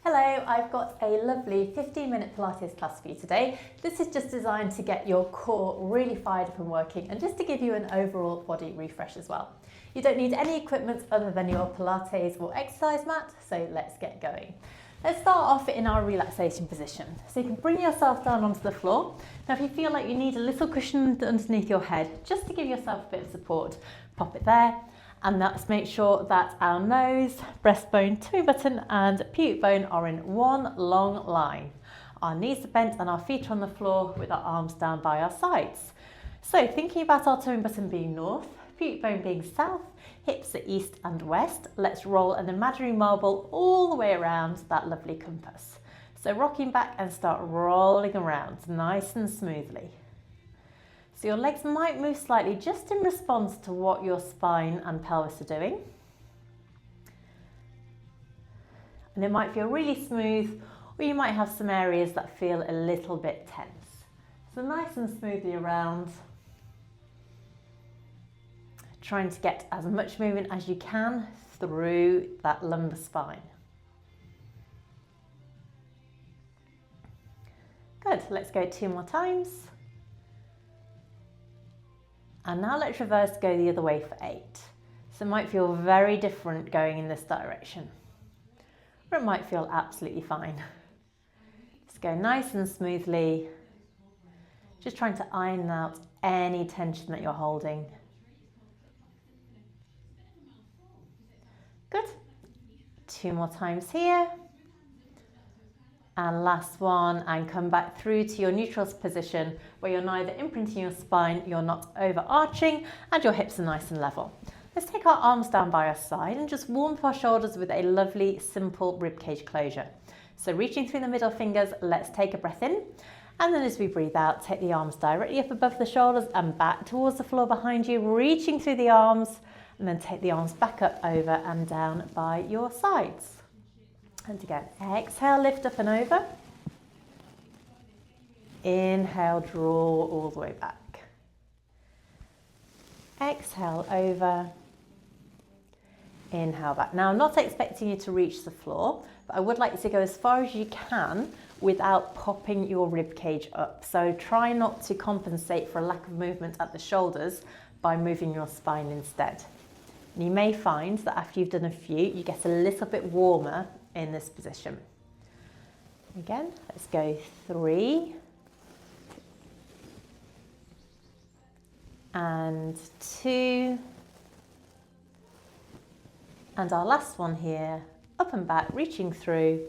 Hello, I've got a lovely 15-minute Pilates class for you today. This is just designed to get your core really fired up and working and just to give you an overall body refresh as well. You don't need any equipment other than your Pilates or exercise mat, so let's get going. Let's start off in our relaxation position. So you can bring yourself down onto the floor. Now if you feel like you need a little cushion underneath your head, just to give yourself a bit of support, pop it there. And let's make sure that our nose, breastbone, tummy button and pubic bone are in one long line. Our knees are bent and our feet are on the floor with our arms down by our sides. So thinking about our tummy button being north, pubic bone being south, hips are east and west, let's roll an imaginary marble all the way around that lovely compass. So rocking back and start rolling around nice and smoothly. So your legs might move slightly just in response to what your spine and pelvis are doing. And it might feel really smooth, or you might have some areas that feel a little bit tense. So nice and smoothly around, trying to get as much movement as you can through that lumbar spine. Good, let's go 2 more times. And now let's reverse, go the other way for 8. So it might feel very different going in this direction, or it might feel absolutely fine. Just go nice and smoothly, just trying to iron out any tension that you're holding. Good. 2 more times here. And last one, and come back through to your neutral position where you're neither imprinting your spine, you're not overarching, and your hips are nice and level. Let's take our arms down by our side and just warm up our shoulders with a lovely, simple ribcage closure. So reaching through the middle fingers, let's take a breath in. And then as we breathe out, take the arms directly up above the shoulders and back towards the floor behind you, reaching through the arms, and then take the arms back up, over and down by your sides. And again, exhale, lift up and over. Inhale, draw all the way back. Exhale, over. Inhale back. Now, I'm not expecting you to reach the floor, but I would like you to go as far as you can without popping your rib cage up. So try not to compensate for a lack of movement at the shoulders by moving your spine instead. And you may find that after you've done a few, you get a little bit warmer in this position. Again, let's go 3 and 2, and our last one here, up and back, reaching through,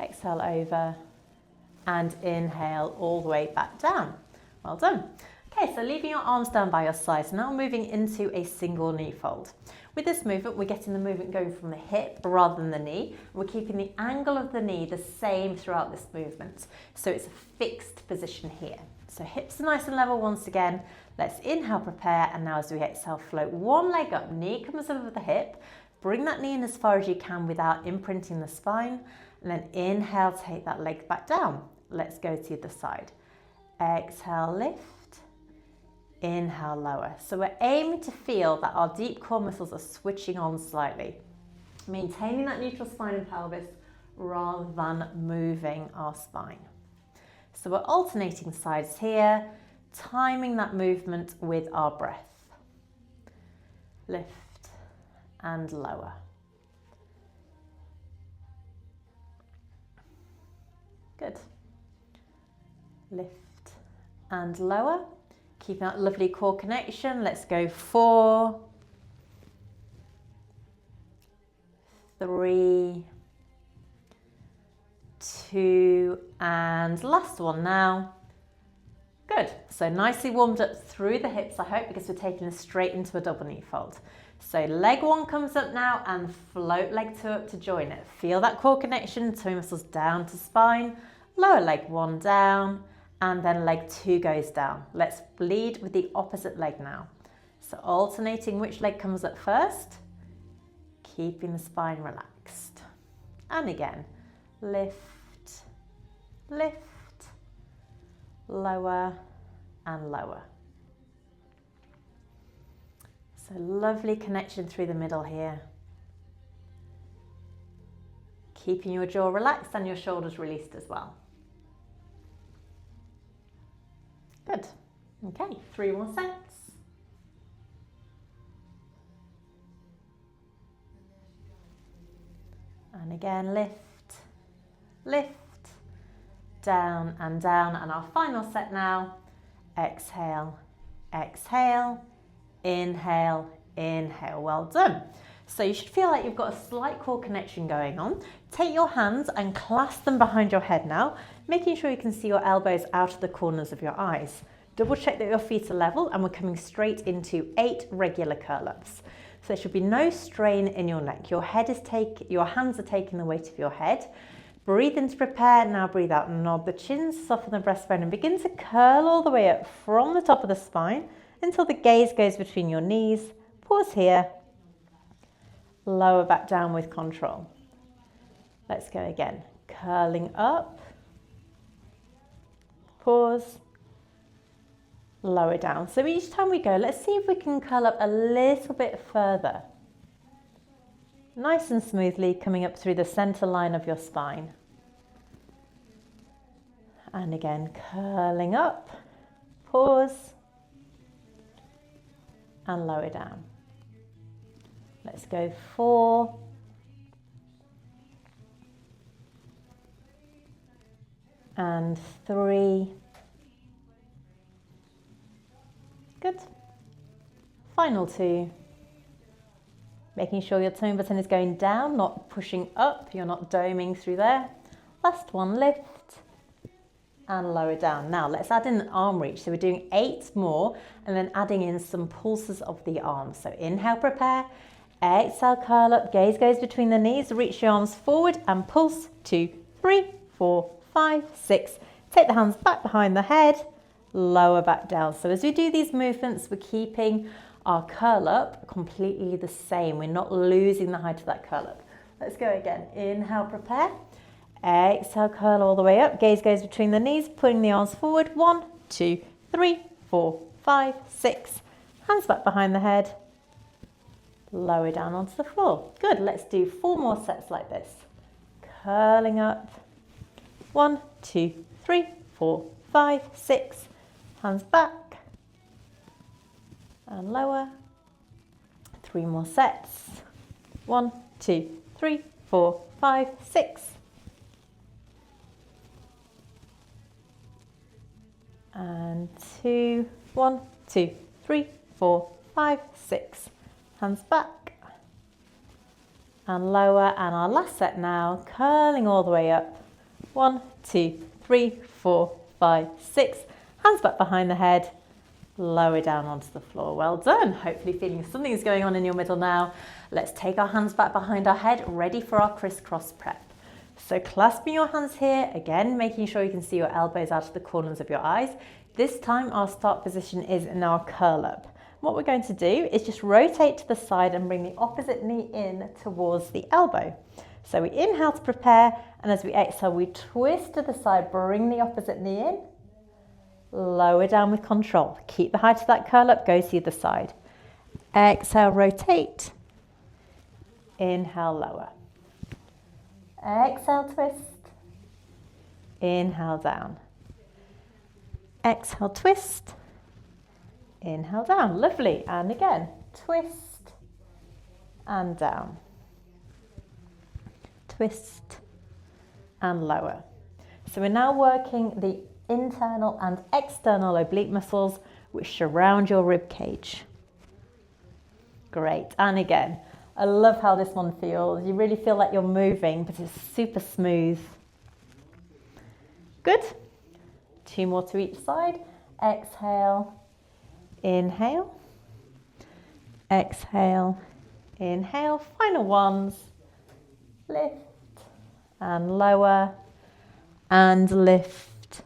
exhale over, and inhale all the way back down. Well done. Okay, so leaving your arms down by your sides, now moving into a single knee fold. With this movement, we're getting the movement going from the hip rather than the knee. We're keeping the angle of the knee the same throughout this movement. So it's a fixed position here. So hips are nice and level once again. Let's inhale, prepare, and now as we exhale, float one leg up, knee comes over the hip. Bring that knee in as far as you can without imprinting the spine. And then inhale, take that leg back down. Let's go to the other side. Exhale, lift. Inhale, lower. So we're aiming to feel that our deep core muscles are switching on slightly, maintaining that neutral spine and pelvis rather than moving our spine. So we're alternating sides here, timing that movement with our breath. Lift and lower. Good. Lift and lower. Keeping that lovely core connection. Let's go 4, 3, 2, and last one now. Good. So nicely warmed up through the hips, I hope, because we're taking this straight into a double knee fold. So leg 1 comes up now and float leg 2 up to join it. Feel that core connection, toe muscles down to spine, lower leg 1 down, and then leg 2 goes down. Let's bleed with the opposite leg now. So alternating which leg comes up first, keeping the spine relaxed. And again, lift, lift, lower and lower. So lovely connection through the middle here. keeping your jaw relaxed and your shoulders released as well. Good. Okay, 3 more sets. And again, lift, lift, down and down. And our final set now, exhale, exhale, inhale, inhale. Well done. So you should feel like you've got a slight core connection going on. Take your hands and clasp them behind your head now, making sure you can see your elbows out of the corners of your eyes. Double check that your feet are level, and we're coming straight into 8 regular curl-ups. So there should be no strain in your neck. Your hands are taking the weight of your head. Breathe in to prepare. Now breathe out. Nod the chin, soften the breastbone, and begin to curl all the way up from the top of the spine until the gaze goes between your knees. Pause here. Lower back down with control. Let's go again. Curling up. Pause. Lower down. So each time we go, let's see if we can curl up a little bit further. Nice and smoothly coming up through the center line of your spine. And again, curling up, pause, and lower down. Let's go 4, and 3. Good. Final 2. Making sure your tone button is going down, not pushing up. You're not doming through there. Last one, lift and lower down. Now let's add in an arm reach. So we're doing 8 more and then adding in some pulses of the arms. So inhale, prepare. Exhale, curl up. Gaze goes between the knees. Reach your arms forward and pulse. 2, 3, 4, 5, 6. Take the hands back behind the head. Lower back down. So as we do these movements, we're keeping our curl up completely the same. We're not losing the height of that curl up. Let's go again. Inhale, prepare. Exhale, curl all the way up. Gaze goes between the knees, pulling the arms forward. 1, 2, 3, 4, 5, 6. Hands back behind the head. Lower down onto the floor. Good. Let's do 4 more sets like this. Curling up. 1, 2, 3, 4, 5, 6. Hands back and lower. 3 more sets. 1, 2, 3, 4, 5, 6. And 2, 1, 2, 3, 4, 5, 6. Hands back and lower. And our last set now, curling all the way up. 1, 2, 3, 4, 5, 6. Hands back behind the head, lower down onto the floor. Well done. Hopefully feeling something is going on in your middle now. Let's take our hands back behind our head, ready for our crisscross prep. So clasping your hands here, again, making sure you can see your elbows out of the corners of your eyes. This time our start position is in our curl up. What we're going to do is just rotate to the side and bring the opposite knee in towards the elbow. So we inhale to prepare, and as we exhale, we twist to the side, bring the opposite knee in. Lower down with control. Keep the height of that curl up, go to the other side. Exhale, rotate. Inhale, lower. Exhale, twist. Inhale, down. Exhale, twist. Inhale, down. Lovely. And again, twist and down. Twist and lower. So we're now working the internal and external oblique muscles which surround your rib cage. Great. And again, I love how this one feels. You really feel like you're moving, but it's super smooth. Good. 2 more to each side. Exhale, inhale, exhale, inhale. Final ones. Lift and lower and lift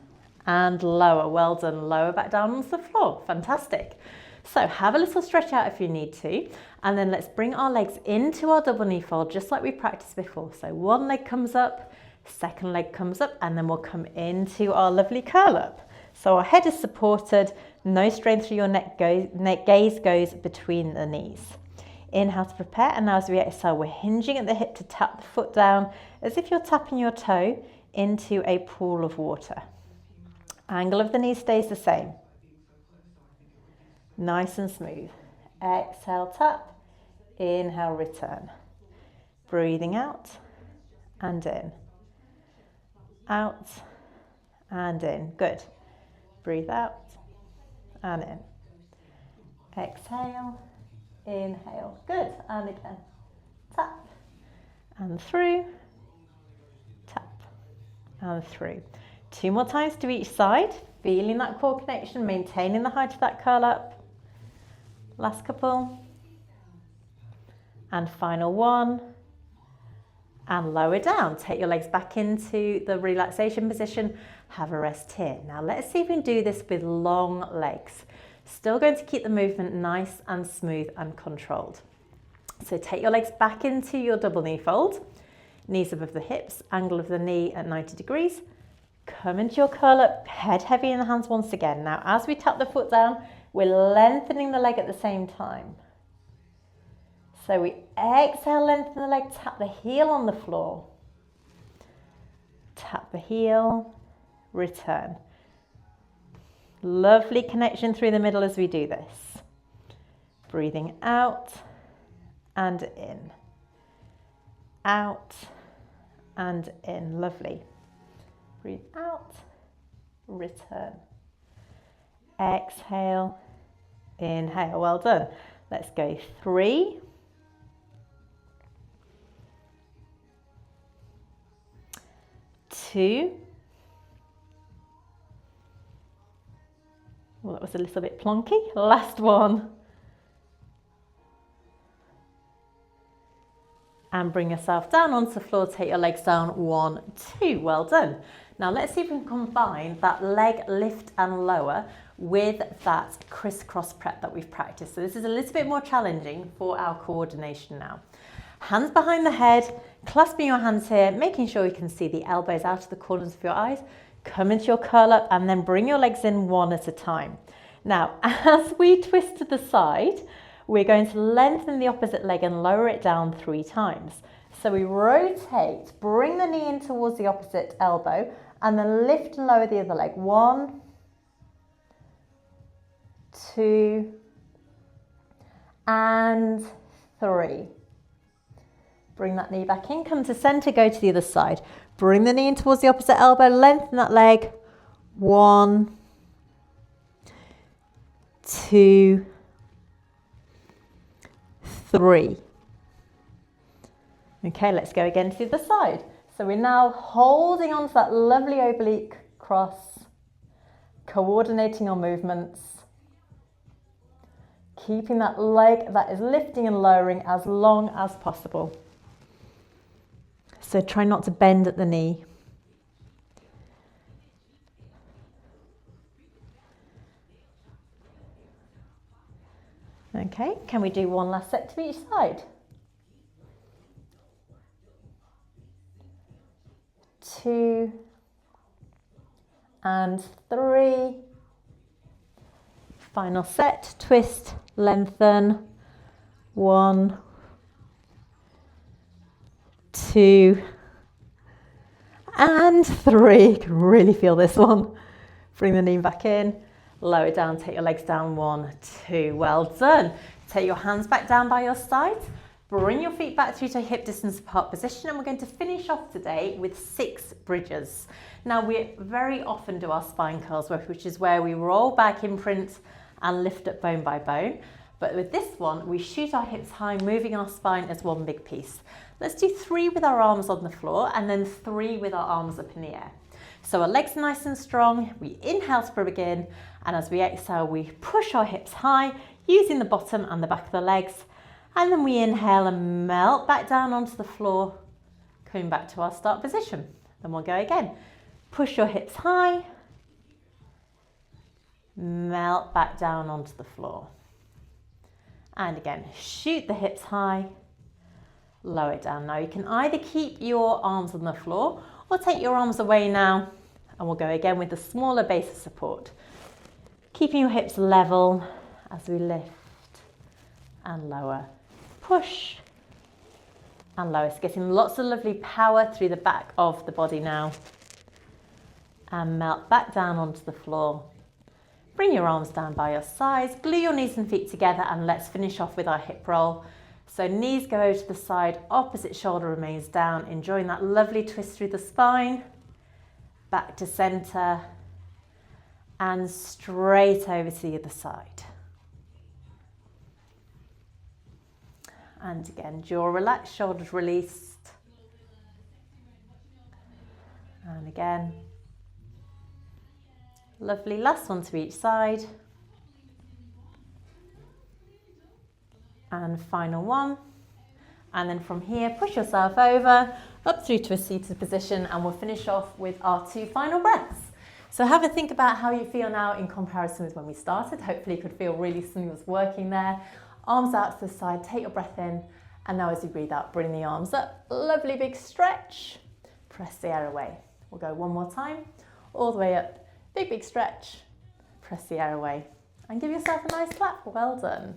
and lower. Well done. Lower back down onto the floor. Fantastic. So have a little stretch out if you need to, and then let's bring our legs into our double knee fold just like we practiced before. So one leg comes up, second leg comes up, and then we'll come into our lovely curl up. So our head is supported, no strain through your neck, gaze goes between the knees. Inhale to prepare, and now as we exhale, we're hinging at the hip to tap the foot down as if you're tapping your toe into a pool of water. Angle of the knee stays the same. Nice and smooth. Exhale, tap. Inhale, return. Breathing out and in. Out and in. Good. Breathe out and in. Exhale, inhale. Good. And again. Tap and through. Tap and through. 2 more times to each side. Feeling that core connection, maintaining the height of that curl up. Last couple. And final one. And lower down. Take your legs back into the relaxation position. Have a rest here. Now let's see if we can do this with long legs. Still going to keep the movement nice and smooth and controlled. So take your legs back into your double knee fold. Knees above the hips, angle of the knee at 90 degrees. Come into your curl up, head heavy in the hands once again. Now as we tap the foot down, we're lengthening the leg at the same time. So we exhale, lengthen the leg, tap the heel on the floor. Tap the heel, return. Lovely connection through the middle as we do this. Breathing out and in. Out and in. Lovely. Breathe out, return. Exhale, inhale. Well done. Let's go 3. 2. Well, that was a little bit plonky. Last one. And bring yourself down onto the floor. Take your legs down. 1, 2. Well done. Now let's see if we can combine that leg lift and lower with that crisscross prep that we've practiced. So this is a little bit more challenging for our coordination now. Hands behind the head, clasping your hands here, making sure you can see the elbows out of the corners of your eyes. Come into your curl up and then bring your legs in one at a time. Now, as we twist to the side, we're going to lengthen the opposite leg and lower it down 3 times. So we rotate, bring the knee in towards the opposite elbow, and then lift and lower the other leg. 1, 2, and 3. Bring that knee back in, come to center, go to the other side. Bring the knee in towards the opposite elbow, lengthen that leg. 1, 2, 3. Okay, let's go again to the other side. So we're now holding on to that lovely oblique cross, coordinating our movements, keeping that leg that is lifting and lowering as long as possible. So try not to bend at the knee. Okay, can we do one last set to each side? 2 and 3. Final set, twist, lengthen. 1, 2 and 3. You can really feel this one. Bring the knee back in, lower it down, take your legs down. 1, 2. Well done. Take your hands back down by your sides. Bring your feet back through to a hip distance apart position, and we're going to finish off today with 6 bridges. Now we very often do our spine curls, which is where we roll back, imprint and lift up bone by bone. But with this one, we shoot our hips high, moving our spine as one big piece. Let's do 3 with our arms on the floor and then 3 with our arms up in the air. So our legs are nice and strong. We inhale to begin, and as we exhale, we push our hips high using the bottom and the back of the legs. And then we inhale and melt back down onto the floor, coming back to our start position. Then we'll go again. Push your hips high, melt back down onto the floor. And again, shoot the hips high, lower it down. Now you can either keep your arms on the floor or take your arms away now, and we'll go again with the smaller base of support. Keeping your hips level as we lift and lower. push and lower. So getting lots of lovely power through the back of the body now. And melt back down onto the floor. Bring your arms down by your sides, glue your knees and feet together, and let's finish off with our hip roll. So knees go over to the side, opposite shoulder remains down, enjoying that lovely twist through the spine. Back to center and straight over to the other side. And again, jaw relaxed, shoulders released. And again. Lovely, last one to each side. And final one. And then from here, push yourself over, up through to a seated position, and we'll finish off with our 2 final breaths. So have a think about how you feel now in comparison with when we started. Hopefully you could feel really something was working there. Arms out to the side, take your breath in, and now as you breathe out, bring the arms up. Lovely big stretch, press the air away. We'll go one more time, all the way up, big stretch, press the air away, and give yourself a nice clap. Well done.